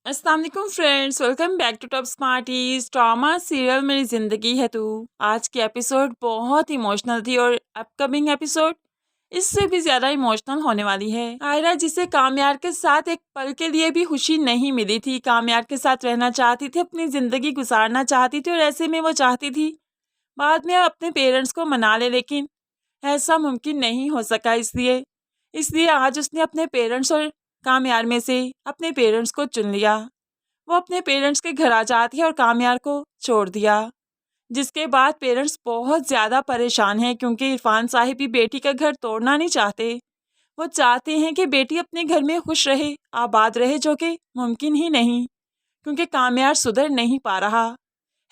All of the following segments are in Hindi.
अस्सलाम वालेकुम friends, welcome back to Top Smarties. Drama serial मेरी ज़िंदगी है तू। आज की एपिसोड बहुत इमोशनल थी और अपकमिंग एपिसोड इससे भी ज़्यादा इमोशनल होने वाली है। आयरा, जिसे कामयार के साथ एक पल के लिए भी खुशी नहीं मिली थी, कामयार के साथ रहना चाहती थी, अपनी ज़िंदगी गुजारना चाहती थी और ऐसे में वो चाहती थी बाद में अपने पेरेंट्स को मना ले, लेकिन ऐसा मुमकिन नहीं हो सका। इसलिए इसलिए आज उसने अपने पेरेंट्स और कामयार में से अपने पेरेंट्स को चुन लिया। वो अपने पेरेंट्स के घर आ जाती है और कामयार को छोड़ दिया, जिसके बाद पेरेंट्स बहुत ज़्यादा परेशान हैं क्योंकि इरफान साहिब भी बेटी का घर तोड़ना नहीं चाहते। वो चाहते हैं कि बेटी अपने घर में खुश रहे, आबाद रहे, जो कि मुमकिन ही नहीं क्योंकि कामयार सुधर नहीं पा रहा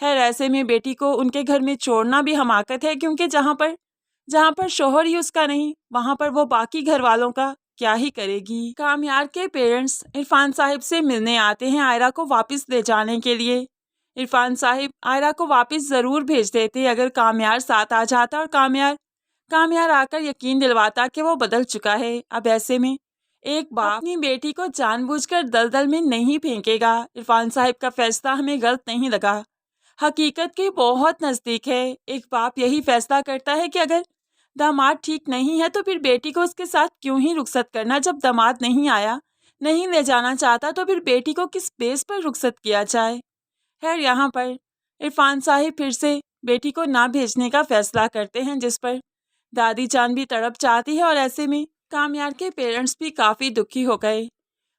है। ऐसे में बेटी को उनके घर में छोड़ना भी हमाकत है क्योंकि जहाँ पर शोहर ही उसका नहीं, वहाँ पर वो बाकी घर वालों का क्या ही करेगी। कामयार के पेरेंट्स इरफान साहिब से मिलने आते हैं आयरा को वापस ले जाने के लिए। इरफान साहिब आयरा को वापस ज़रूर भेज देते अगर कामयार साथ आ जाता और कामयार आकर यकीन दिलवाता कि वो बदल चुका है। अब ऐसे में एक बाप अपनी बेटी को जानबूझकर दलदल में नहीं फेंकेगा। इरफान साहिब का फैसला हमें गलत नहीं लगा, हकीकत के बहुत नज़दीक है। एक बाप यही फैसला करता है कि अगर दामाद ठीक नहीं है तो फिर बेटी को उसके साथ क्यों ही रुखसत करना। जब दामाद नहीं आया, नहीं ले जाना चाहता, तो फिर बेटी को किस बेस पर रुखसत किया जाए। खैर, यहाँ पर इरफान साहिब फिर से बेटी को ना भेजने का फैसला करते हैं, जिस पर दादी जान भी तड़प जाती है और ऐसे में कामयार के पेरेंट्स भी काफ़ी दुखी हो गए।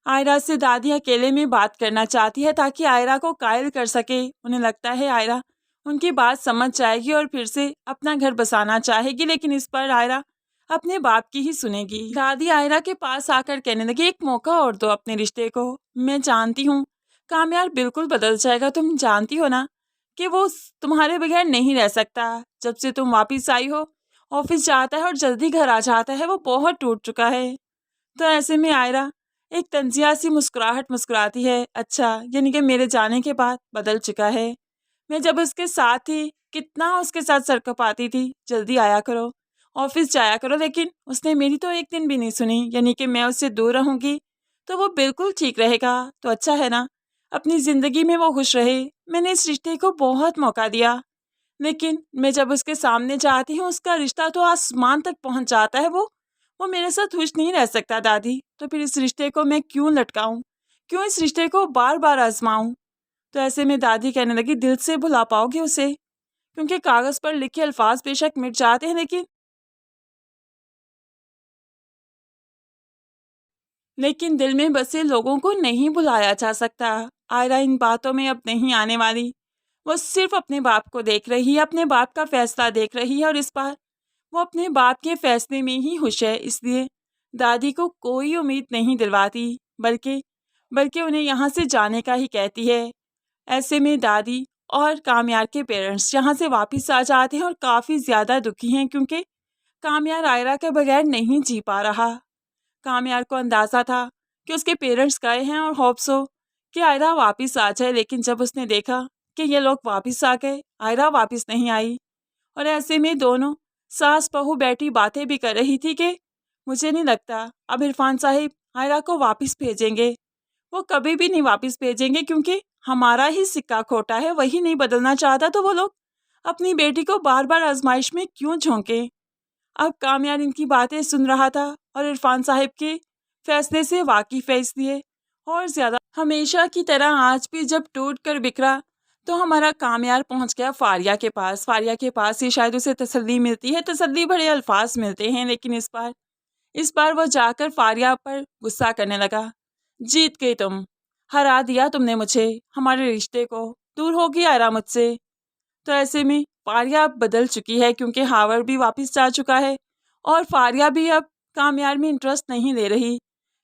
आयरा से दादी अकेले में बात करना चाहती है ताकि आयरा को कायल कर सके। उन्हें लगता है आयरा उनकी बात समझ जाएगी और फिर से अपना घर बसाना चाहेगी, लेकिन इस पर आयरा अपने बाप की ही सुनेगी। दादी आयरा के पास आकर कहने लगी, एक मौका और दो अपने रिश्ते को। मैं जानती हूँ कामयार बिल्कुल बदल जाएगा, तुम जानती हो ना कि वो तुम्हारे बगैर नहीं रह सकता। जब से तुम वापिस आई हो, ऑफिस जाता है और जल्दी घर आ जाता है, वो बहुत टूट चुका है। तो ऐसे में आयरा एक तंजिया सी मुस्कुराहट मुस्कुराती है। अच्छा, यानी कि मेरे जाने के बाद बदल चुका है। मैं जब उसके साथ थी कितना उसके साथ सर कपाती थी, जल्दी आया करो, ऑफिस जाया करो, लेकिन उसने मेरी तो एक दिन भी नहीं सुनी। यानी कि मैं उससे दूर रहूंगी तो वो बिल्कुल ठीक रहेगा। तो अच्छा है ना, अपनी ज़िंदगी में वो खुश रहे। मैंने इस रिश्ते को बहुत मौका दिया, लेकिन मैं जब उसके सामने जाती हूँ उसका रिश्ता तो आसमान तक पहुँच जाता है। वो मेरे साथ खुश नहीं रह सकता दादी, तो फिर इस रिश्ते को मैं क्यों लटकाऊं, क्यों इस रिश्ते को बार बार आजमाऊं। तो ऐसे में दादी कहने लगी, दिल से भुला पाओगे उसे, क्योंकि कागज़ पर लिखे अल्फाज बेशक मिट जाते हैं, लेकिन दिल में बसे लोगों को नहीं भुलाया जा सकता। आयरा इन बातों में अब नहीं आने वाली। वो सिर्फ अपने बाप को देख रही है, अपने बाप का फैसला देख रही है और इस बार वो अपने बाप के फैसले में ही खुश है। इसलिए दादी को कोई उम्मीद नहीं दिलवाती, बल्कि बल्कि उन्हें यहाँ से जाने का ही कहती है। ऐसे में दादी और कामयार के पेरेंट्स यहाँ से वापस आ जाते हैं और काफ़ी ज़्यादा दुखी हैं क्योंकि कामयार आयरा के बगैर नहीं जी पा रहा। कामयार को अंदाज़ा था कि उसके पेरेंट्स गए हैं और होप्स हो कि आयरा वापस आ जाए, लेकिन जब उसने देखा कि ये लोग वापस आ गए, आयरा वापस नहीं आई और ऐसे में दोनों सास बहू बैठी बातें भी कर रही थी कि मुझे नहीं लगता अब इरफान साहिब आयरा को वापस भेजेंगे। वो कभी भी नहीं वापस भेजेंगे क्योंकि हमारा ही सिक्का खोटा है, वही नहीं बदलना चाहता, तो वो लोग अपनी बेटी को बार बार आजमाइश में क्यों झोंके। अब कामयार इनकी बातें सुन रहा था और इरफान साहिब के फैसले से वाकिफ है। इसलिए और ज़्यादा हमेशा की तरह आज भी जब टूट कर बिखरा तो हमारा कामयार पहुंच गया फारिया के पास। फारिया के पास ही शायद उसे तसल्ली मिलती है, तसल्ली भरे अल्फाज मिलते हैं, लेकिन इस बार वो जाकर फारिया पर गुस्सा करने लगा। जीत गई तुम, हरा दिया तुमने मुझे, हमारे रिश्ते को, दूर हो गई आयरा मुझसे। तो ऐसे में फारिया अब बदल चुकी है क्योंकि हावर भी वापस जा चुका है और फारिया भी अब कामयार में इंटरेस्ट नहीं ले रही।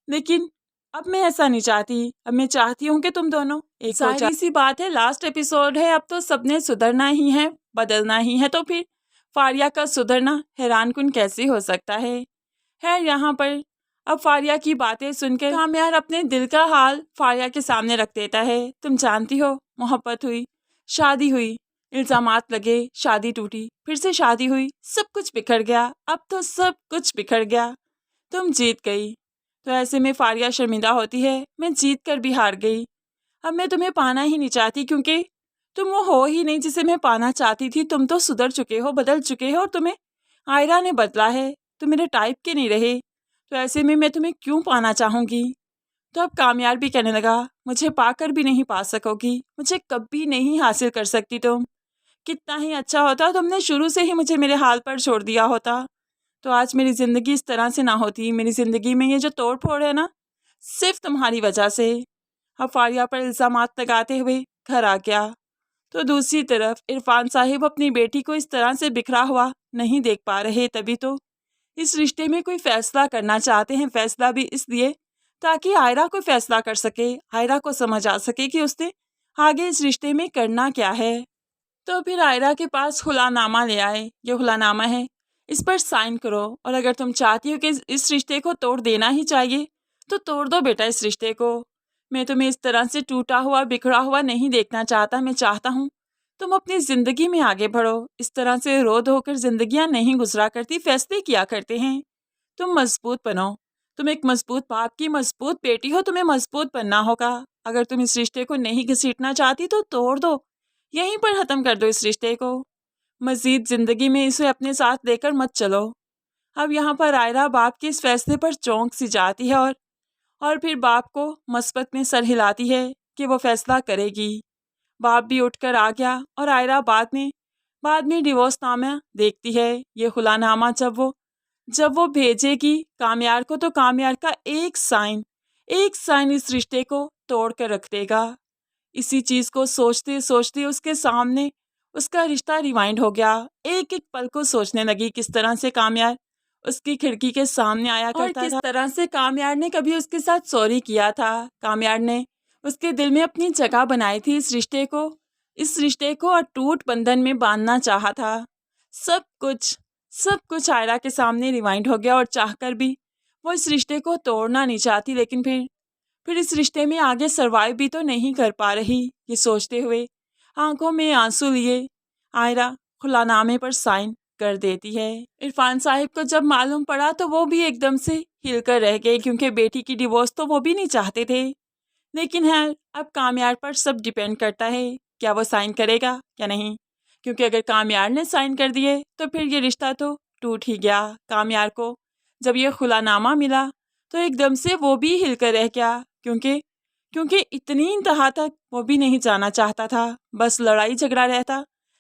लेकिन अब मैं ऐसा नहीं चाहती, अब मैं चाहती हूँ कि तुम दोनों एक हो जाओ। सारी सी बात है, लास्ट एपिसोड है, अब तो सबने सुधरना ही है, बदलना ही है, तो फिर फारिया का सुधरना हैरानकुन कैसे हो सकता है। यहाँ पर अब फारिया की बातें सुनकर कामयार अपने दिल का हाल फारिया के सामने रख देता है। तुम जानती हो, मोहब्बत हुई, शादी हुई, इल्जामात लगे, शादी टूटी, फिर से शादी हुई, सब कुछ बिखर गया, अब तो सब कुछ बिखर गया, तुम जीत गई। तो ऐसे में फारिया शर्मिंदा होती है, मैं जीत कर भी हार गई। अब मैं तुम्हें पाना ही नहीं चाहती, क्योंकि तुम वो हो ही नहीं जिसे मैं पाना चाहती थी। तुम तो सुधर चुके हो, बदल चुके हो, और तुम्हें आयरा ने बदला है। तुम मेरे टाइप के नहीं रहे, तो ऐसे में मैं तुम्हें क्यों पाना चाहूँगी। तो अब कामयाब भी कहने लगा, मुझे पाकर भी नहीं पा सकोगी, मुझे कभी नहीं हासिल कर सकती तुम। कितना ही अच्छा होता तुमने शुरू से ही मुझे मेरे हाल पर छोड़ दिया होता, तो आज मेरी ज़िंदगी इस तरह से ना होती। मेरी ज़िंदगी में ये जो तोड़ फोड़ है ना, सिर्फ तुम्हारी वजह से। अब फारिया पर इल्ज़ामात लगाते हुए घर आ गया। तो दूसरी तरफ इरफान साहिब अपनी बेटी को इस तरह से बिखरा हुआ नहीं देख पा रहे, तभी तो इस रिश्ते में कोई फैसला करना चाहते हैं। फैसला भी इसलिए ताकि आयरा को फैसला कर सके, आयरा को समझ आ सके कि उसने आगे इस रिश्ते में करना क्या है। तो फिर आयरा के पास खुलानामा ले आए। ये खुलानामा है, इस पर साइन करो, और अगर तुम चाहती हो कि इस रिश्ते को तोड़ देना ही चाहिए तो तोड़ दो बेटा इस रिश्ते को। मैं तुम्हें इस तरह से टूटा हुआ बिखरा हुआ नहीं देखना चाहता। मैं चाहता हूँ तुम अपनी ज़िंदगी में आगे बढ़ो। इस तरह से रो धो कर जिंदगियाँ नहीं गुजरा करती, फैसले किया करते हैं। तुम मजबूत बनो, तुम एक मजबूत बाप की मजबूत बेटी हो, तुम्हें मजबूत बनना होगा। अगर तुम इस रिश्ते को नहीं घसीटना चाहती तो तोड़ दो, यहीं पर ख़त्म कर दो इस रिश्ते को। मज़ीद ज़िंदगी में इसे अपने साथ लेकर मत चलो। अब यहाँ पर आयरा बाप के इस फैसले पर चौंक सी जाती है, और फिर बाप को मस्बत में सर हिलाती है कि वो फैसला करेगी। बाप भी उठकर आ गया, और आयरा बाद में डिवोर्सनामा देखती है। ये खुलानामा जब वो भेजेगी कामयार को, तो कामयार का एक साइन इस रिश्ते को तोड़ कर रख देगा। इसी चीज़ को सोचते सोचते उसके सामने उसका रिश्ता रिवाइंड हो गया। एक एक पल को सोचने लगी किस तरह से कामयार उसकी खिड़की के सामने आया करता था, और किस तरह से कामयार ने कभी उसके साथ सॉरी किया था। कामयार ने उसके दिल में अपनी जगह बनाई थी। इस रिश्ते को अटूट बंधन में बांधना चाहा था। सब कुछ आयरा के सामने रिवाइंड हो गया, और चाहकर भी वो इस रिश्ते को तोड़ना नहीं चाहती, लेकिन फिर इस रिश्ते में आगे सरवाइव भी तो नहीं कर पा रही। ये सोचते हुए आंखों में आंसू लिए आयरा खुलानामे पर साइन कर देती है। इरफान साहिब को जब मालूम पड़ा तो वो भी एकदम से हिलकर रह गए, क्योंकि बेटी की डिवोर्स तो वो भी नहीं चाहते थे। लेकिन है, अब कामयार पर सब डिपेंड करता है, क्या वो साइन करेगा या नहीं। क्योंकि अगर कामयार ने साइन कर दिए तो फिर ये रिश्ता तो टूट ही गया। कामयार को जब ये खुलानामा मिला तो एकदम से वो भी हिलकर रह गया, क्योंकि इतनी इंतहा तक वो भी नहीं जाना चाहता था। बस लड़ाई झगड़ा रहता,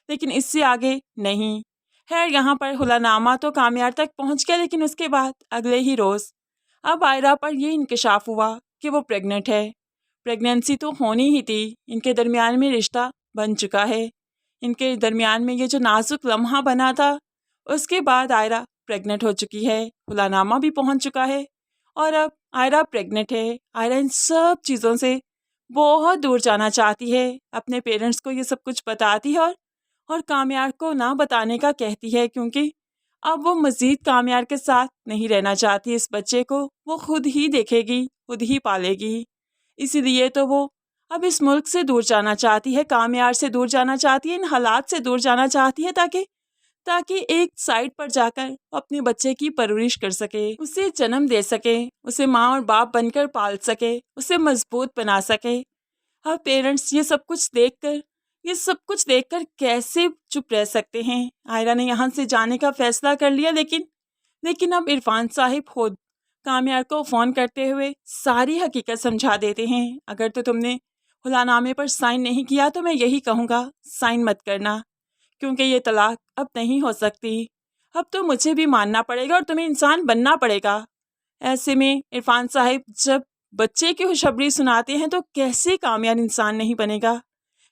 लेकिन इससे आगे नहीं। खैर, यहाँ पर खुलानामा तो कामयार तक पहुँच गया, लेकिन उसके बाद अगले ही रोज़ अब आयरा पर यह इंकशाफ हुआ कि वो प्रेग्नेंट है। प्रेगनेंसी तो होनी ही थी, इनके दरमियान में रिश्ता बन चुका है। इनके दरमियान में ये जो नाजुक लम्हा बना था, उसके बाद आयरा प्रेग्नेंट हो चुकी है। खुलानामा भी पहुँच चुका है, और अब आयरा प्रेग्नेंट है। आयरा इन सब चीज़ों से बहुत दूर जाना चाहती है। अपने पेरेंट्स को ये सब कुछ बताती है, और कामयार को ना बताने का कहती है, क्योंकि अब वो मज़ीद कामयार के साथ नहीं रहना चाहती। इस बच्चे को वो खुद ही देखेगी, खुद ही पालेगी। इसीलिए तो वो अब इस मुल्क से दूर जाना चाहती है, कामयार से दूर जाना चाहती है, इन हालात से दूर जाना चाहती है, ताकि एक साइड पर जाकर अपने बच्चे की परवरिश कर सके, उसे जन्म दे सके, उसे माँ और बाप बनकर पाल सके, उसे मजबूत बना सके। अब पेरेंट्स ये सब कुछ देखकर कैसे चुप रह सकते हैं। आयरा ने यहाँ से जाने का फैसला कर लिया, लेकिन अब इरफान साहिब खुद कामयार को फ़ोन करते हुए सारी हकीकत समझा देते हैं। अगर तो तुमने खुलानामे पर साइन नहीं किया तो मैं यही कहूँगा, साइन मत करना, क्योंकि ये तलाक अब नहीं हो सकती। अब तो मुझे भी मानना पड़ेगा और तुम्हें इंसान बनना पड़ेगा। ऐसे में इरफान साहिब जब बच्चे की खुशखबरी सुनाते हैं तो कैसे कामयार इंसान नहीं बनेगा।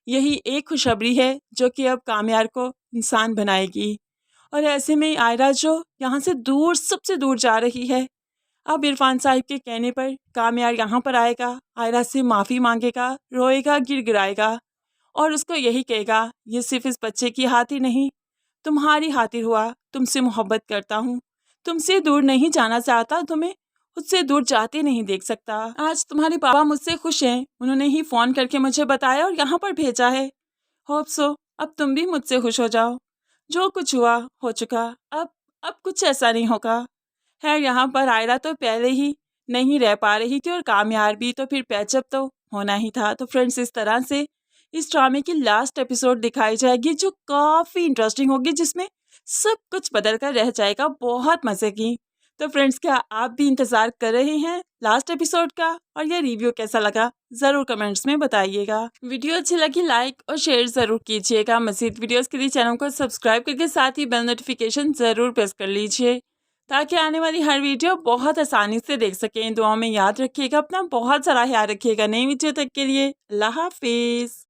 यही एक खुशखबरी है जो कि अब कामयार को इंसान बनाएगी। और ऐसे में आयरा जो यहाँ से दूर, सबसे दूर जा रही है, अब इरफान साहिब के कहने पर कामयार यहाँ पर आएगा, आयरा से माफ़ी मांगेगा, रोएगा, गिड़गिड़ाएगा, और उसको यही कहेगा, ये सिर्फ इस बच्चे की खातिर नहीं, तुम्हारी खातिर हुआ। तुमसे मोहब्बत करता हूँ, तुमसे दूर नहीं जाना चाहता, तुम्हें उससे दूर जाते नहीं देख सकता। आज तुम्हारे पापा मुझसे खुश हैं, उन्होंने ही फ़ोन करके मुझे बताया और यहाँ पर भेजा है। होप सो अब तुम भी मुझसे खुश हो जाओ। जो कुछ हुआ हो चुका, अब कुछ ऐसा नहीं होगा। खैर, यहाँ पर आयरा तो पहले ही नहीं रह पा रही थी, और कामयार भी तो फिर पैचअप तो होना ही था। तो फ्रेंड्स, इस तरह से इस ड्रामे की लास्ट एपिसोड दिखाई जाएगी जो काफ़ी इंटरेस्टिंग होगी, जिसमें सब कुछ बदल कर रह जाएगा, बहुत मज़े की। तो फ्रेंड्स, क्या आप भी इंतज़ार कर रहे हैं लास्ट एपिसोड का? और ये रिव्यू कैसा लगा ज़रूर कमेंट्स में बताइएगा। वीडियो अच्छी लगी लाइक और शेयर ज़रूर कीजिएगा। मज़ीद वीडियोस के लिए चैनल को सब्सक्राइब करके साथ ही बेल नोटिफिकेशन ज़रूर प्रेस कर लीजिए, ताकि आने वाली हर वीडियो बहुत आसानी से देख सकें। दुआ में याद रखिएगा, अपना बहुत सारा ख्याल रखिएगा। नई वीडियो तक के लिए अल्लाह हाफिज़।